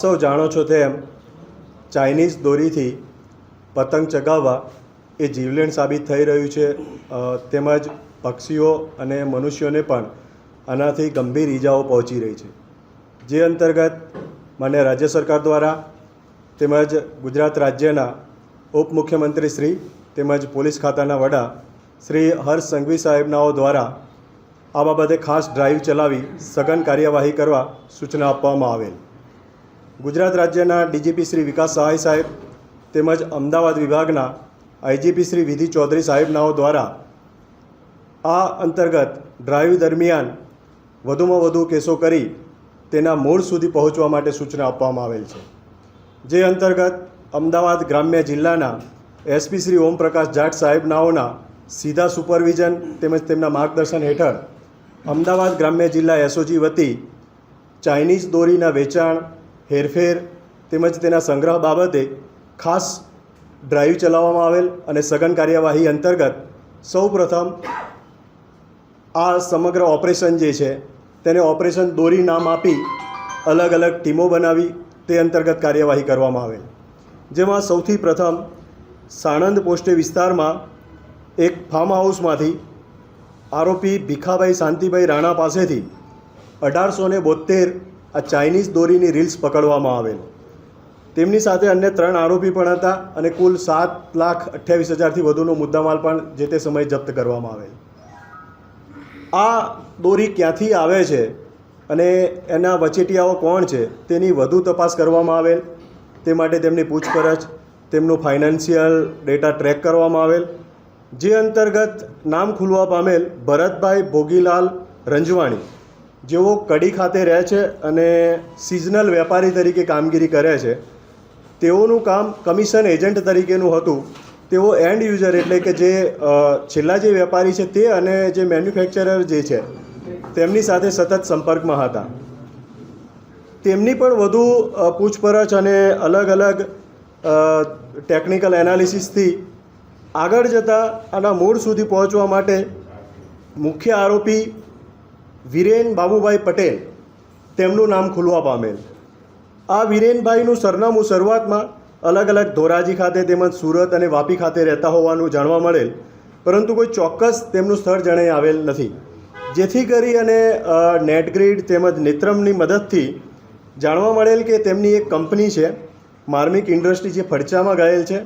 સૌ જાણો છો તેમ ચાઇનીઝ દોરીથી પતંગ ચગાવવા એ જીવલેણ સાબિત થઈ રહ્યું છે, તેમજ પક્ષીઓ અને મનુષ્યોને પણ આનાથી ગંભીર ઈજાઓ પહોંચી રહી છે। જે અંતર્ગત માન્ય રાજ્ય સરકાર દ્વારા તેમજ ગુજરાત રાજ્યના ઉપમુખ્યમંત્રી શ્રી તેમજ પોલીસ ખાતાના વડા શ્રી હર્ષ સંઘવી સાહેબનાઓ દ્વારા આ બાબતે ખાસ ડ્રાઈવ ચલાવી સઘન કાર્યવાહી કરવા સૂચના આપવામાં આવેલ। ગુજરાત રાજ્યના ડીજીપી શ્રી વિકાસ સહાય સાહેબ તેમજ અમદાવાદ વિભાગના આઈજીપી શ્રી વિધિ ચૌધરી સાહેબનાઓ દ્વારા આ અંતર્ગત ડ્રાઈવ દરમિયાન વધુમાં વધુ કેસો કરી તેના મૂળ સુધી પહોંચવા માટે સૂચના આપવામાં આવેલ છે। જે અંતર્ગત અમદાવાદ ગ્રામ્ય જિલ્લાના એસપી શ્રી ઓમપ્રકાશ જાટ સાહેબનાઓના સીધા સુપરવિઝન તેમજ તેમના માર્ગદર્શન હેઠળ અમદાવાદ ગ્રામ્ય જિલ્લા એસઓજી વતી ચાઇનીઝ દોરીના વેચાણ, હેરફેર તેમજ તેના સંગ્રહ બાબતે ખાસ ડ્રાઈવ ચલાવવામાં આવેલ અને સઘન કાર્યવાહી અંતર્ગત સૌપ્રથમ આ સમગ્ર ઓપરેશન જે છે તેને ઓપરેશન દોરી નામ આપી અલગ અલગ ટીમો બનાવી તે અંતર્ગત કાર્યવાહી કરવામાં આવેલ। જેમાં સૌથી પ્રથમ સાણંદ પોસ્ટે વિસ્તારમાં એક ફાર્મ હાઉસમાંથી આરોપી ભીખાભાઈ શાંતિભાઈ રાણા પાસેથી 1872 આ ચાઇનીઝ દોરીની રીલ્સ પકડવામાં આવેલ। તેમની સાથે અન્ય 3 આરોપી પણ હતા અને કુલ 7,28,000થી વધુનો મુદ્દામાલ પણ જે તે સમયે જપ્ત કરવામાં આવેલ। આ દોરી ક્યાંથી આવે છે અને એના વચેટિયાઓ કોણ છે તેની વધુ તપાસ કરવામાં આવેલ। તે માટે તેમની પૂછપરછ, તેમનું ફાઇનાન્શિયલ ડેટા ટ્રેક કરવામાં આવેલ। જે અંતર્ગત નામ ખુલવા પામેલ ભરતભાઈ ભોગીલાલ રંજવાણી, જેઓ કડી ખાતે રહે છે અને સિઝનલ વેપારી તરીકે કામગીરી કરે છે, તેઓનું કામ કમિશન એજન્ટ તરીકેનું હતું। તેઓ એન્ડ યુઝર એટલે કે જે છેલ્લા જે વેપારી છે તે અને જે મેન્યુફેક્ચરર જે છે તેમની સાથે સતત સંપર્કમાં હતા। તેમની પણ વધુ પૂછપરછ અને અલગ અલગ ટેકનિકલ એનાલિસિસથી આગળ જતાં આના મૂળ સુધી પહોંચવા માટે મુખ્ય આરોપી વિરેન બાબુભાઈ પટેલ તેમનું નામ ખુલવા પામેલ। આ વિરેનભાઈનું સરનામું શરૂઆતમાં અલગ અલગ ધોરાજી ખાતે તેમજ સુરત અને વાપી ખાતે રહેતા હોવાનું જાણવા મળેલ, પરંતુ કોઈ ચોક્કસ તેમનું સ્થળ જણાઈ આવેલ નથી। જેથી કરી અને નેટગ્રીડ તેમજ નેત્રમની મદદથી જાણવા મળેલ કે તેમની એક કંપની છે માર્મિક ઇન્ડસ્ટ્રી જે ફડચામાં ગયેલ છે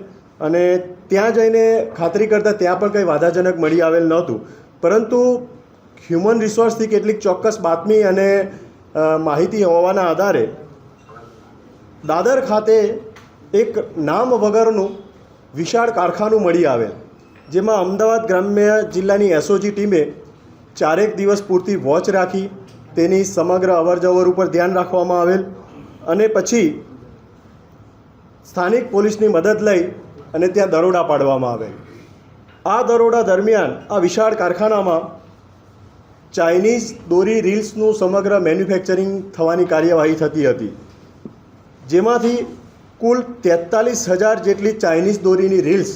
અને ત્યાં જઈને ખાતરી કરતાં ત્યાં પણ કંઈ વાધાજનક મળી આવેલ નહોતું, પરંતુ હ્યુમન રિસોર્સથી કેટલીક ચોક્કસ બાતમી અને માહિતી હોવાના આધારે દાદર ખાતે એક નામ વગરનું વિશાળ કારખાનું મળી આવેલ, જેમાં અમદાવાદ ગ્રામ્ય જિલ્લાની એસઓજી ટીમે 4 દિવસ પૂરતી વોચ રાખી તેની સમગ્ર અવરજવર ઉપર ધ્યાન રાખવામાં આવેલ અને પછી સ્થાનિક પોલીસની મદદ લઈ અને ત્યાં દરોડા પાડવામાં આવેલ। આ દરોડા દરમિયાન આ વિશાળ કારખાનામાં ચાઇનીઝ દોરી રીલ્સનું સમગ્ર મેન્યુફેક્ચરિંગ થવાની કાર્યવાહી થતી હતી, જેમાંથી કુલ 43,000 જેટલી ચાઇનીઝ દોરીની રીલ્સ,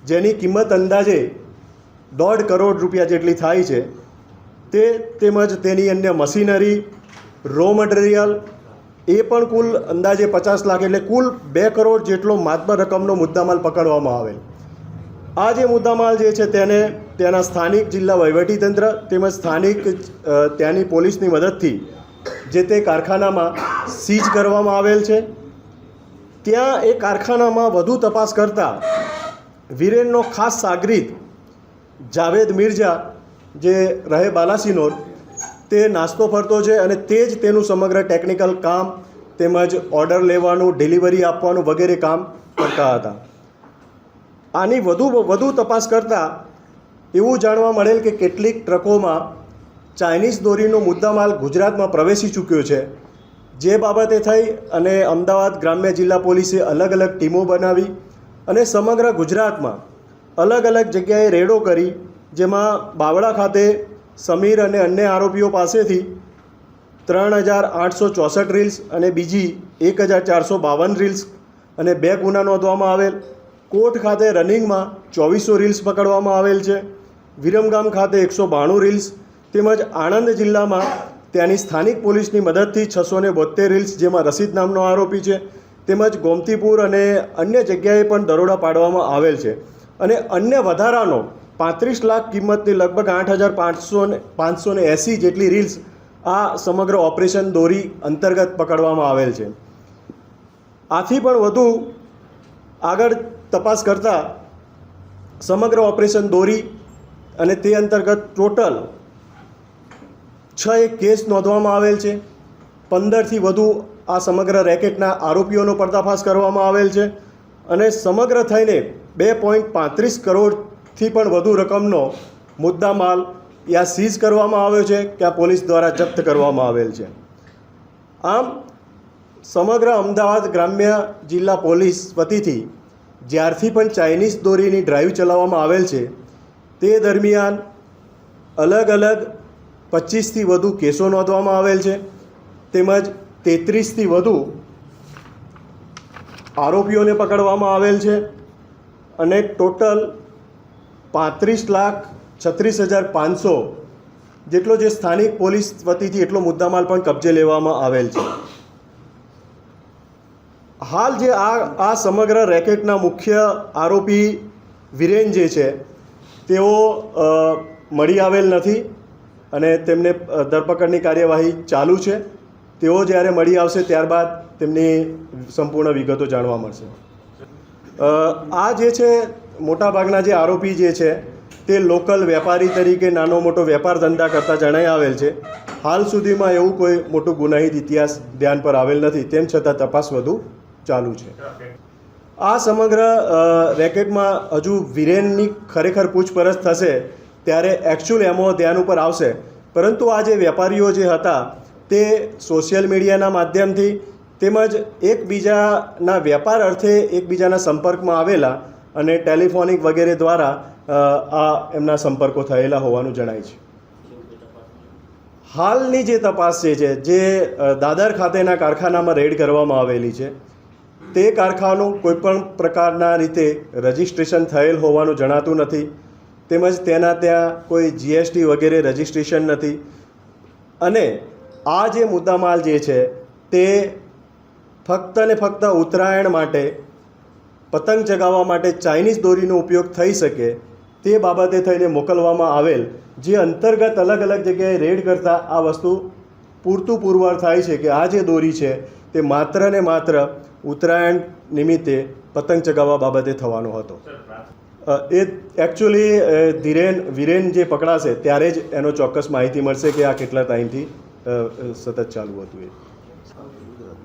જેની કિંમત અંદાજે 1.5 કરોડ રૂપિયા જેટલી થાય છે, તે તેમજ તેની અન્ય મશીનરી, રો મટીરિયલ એ પણ કુલ અંદાજે 50 લાખ એટલે કુલ 2 કરોડ જેટલો માતબર રકમનો મુદ્દામાલ પકડવામાં આવેલ। આ જે મુદ્દામાલ જે છે તેને ત્યાંના સ્થાનિક જિલ્લા વહીવટીતંત્ર તેમજ સ્થાનિક ત્યાંની પોલીસની મદદથી જે તે કારખાનામાં સીઝ કરવામાં આવેલ છે। ત્યાં એ કારખાનામાં વધુ તપાસ કરતાં વિરેનનો ખાસ સાગરીત જાવેદ મિર્ઝા જે રહે બાલાસિનોર તે નાસ્તો ફરતો છે અને તે જ તેનું સમગ્ર ટેકનિકલ કામ તેમજ ઓર્ડર લેવાનું, ડિલિવરી આપવાનું વગેરે કામ કરતા હતા। આની વધુ તપાસ કરતાં એવું જાણવા મળેલ કે કેટલીક ટ્રકોમાં ચાઇનીઝ દોરીનો મુદ્દામાલ ગુજરાતમાં પ્રવેશી ચૂક્યો છે। જે બાબતે થઈ અને અમદાવાદ ગ્રામ્ય જિલ્લા પોલીસે અલગ અલગ ટીમો બનાવી અને સમગ્ર ગુજરાતમાં અલગ અલગ જગ્યાએ રેડો કરી, જેમાં બાવળા ખાતે સમીર અને અન્ય આરોપીઓ પાસેથી 3,864 રીલ્સ અને બીજી 1,452 રીલ્સ અને 2 ગુના નોંધવામાં આવેલ। કોટ ખાતે રનિંગમાં 2400 રીલ્સ પકડવામાં આવેલ છે। વિરમગામ ખાતે 192 રીલ્સ તેમજ આણંદ જિલ્લામાં ત્યાંની સ્થાનિક પોલીસની મદદથી 672 રીલ્સ, જેમાં રસીદ નામનો આરોપી છે, તેમજ ગોમતીપુર અને અન્ય જગ્યાએ પણ દરોડા પાડવામાં આવેલ છે અને અન્ય વધારાનો 35 લાખ કિંમતની લગભગ 8,580 જેટલી રીલ્સ આ સમગ્ર ઓપરેશન દોરી અંતર્ગત પકડવામાં આવેલ છે. આથી પણ વધુ આગળ તપાસ કરતાં સમગ્ર ઓપરેશન દોરી અને તે અંતર્ગત ટોટલ 6 કેસ નોંધવામાં આવેલ છે. 15થી વધુ આ સમગ્ર રેકેટના આરોપીઓનો પર્દાફાશ કરવામાં આવેલ છે અને સમગ્ર થઈને 2.35 કરોડથી પણ વધુ રકમનો મુદ્દામાલ યા સીઝ કરવામાં આવ્યો છે કે આ પોલીસ દ્વારા જપ્ત કરવામાં આવેલ છે. આમ સમગ્ર અમદાવાદ ગ્રામ્ય જિલ્લા પોલીસ વતીથી જ્યારથી પણ ચાઇનીઝ દોરીની ડ્રાઈવ ચલાવવામાં આવેલ છે તે દરમિયાન અલગ અલગ 25થી વધુ કેસો નોંધવામાં આવેલ છે, તેમજ 33થી વધુ આરોપીઓને પકડવામાં આવેલ છે અને ટોટલ 35,36,500 જેટલો જે સ્થાનિક પોલીસ વતીથી એટલો મુદ્દામાલ પણ કબજે લેવામાં આવેલ છે. હાલ જે આ સમગ્ર રેકેટના મુખ્ય આરોપી વિરેન જે છે તેઓ મળી આવેલ નથી અને તેમને ધરપકડની કાર્યવાહી ચાલુ છે. તેઓ જ્યારે મળી આવશે ત્યારબાદ તેમની સંપૂર્ણ વિગતો જાણવા મળશે. આ જે છે મોટાભાગના જે આરોપી જે છે તે લોકલ વેપારી તરીકે નાનો મોટો વેપાર ધંધા કરતા જણાઈ આવેલ છે. હાલ સુધીમાં એવું કોઈ મોટું ગુનાહિત ઇતિહાસ ધ્યાન પર આવેલ નથી, તેમ છતાં તપાસ વધુ ચાલુ છે. આ સમગ્ર રેકેટમાં હજુ વિરેનની ખરેખર પૂછપરછ થશે ત્યારે એકચ્યુઅલ એમો ધ્યાન ઉપર આવશે, પરંતુ આ જે વેપારીઓ જે હતા તે સોશિયલ મીડિયાના માધ્યમથી તેમજ એકબીજાના વેપાર અર્થે એકબીજાના સંપર્કમાં આવેલા અને ટેલિફોનિક વગેરે દ્વારા આ એમના સંપર્કો થયેલા હોવાનું જણાય છે. હાલની જે તપાસ છે જે દાદર ખાતેના કારખાનામાં રેડ કરવામાં આવેલી છે તે કારખાનું કોઈપણ પ્રકારના રીતે રજિસ્ટ્રેશન થયેલ હોવાનું જણાતું નથી, તેમજ તેના ત્યાં કોઈ જીએસટી વગેરે રજિસ્ટ્રેશન નથી અને આ જે મુદ્દામાલ જે છે તે ફક્ત ને ફક્ત ઉત્તરાયણ માટે પતંગ ચગાવવા માટે ચાઇનીઝ દોરીનો ઉપયોગ થઈ શકે તે બાબતે થઈને મોકલવામાં આવેલ, જે અંતર્ગત અલગ અલગ જગ્યાએ રેડ કરતાં આ વસ્તુ પૂરતું પુરવાર થાય છે કે આ જે દોરી છે તે માત્ર ને માત્ર ઉત્તરાયણ નિમિત્તે પતંગ ચગાવવા બાબતે થવાનો હતો. એ એકચ્યુઅલી વિરેન જે પકડાશે ત્યારે જ એનો ચોક્કસ માહિતી મળશે કે આ કેટલા ટાઈમથી સતત ચાલુ હતું એ.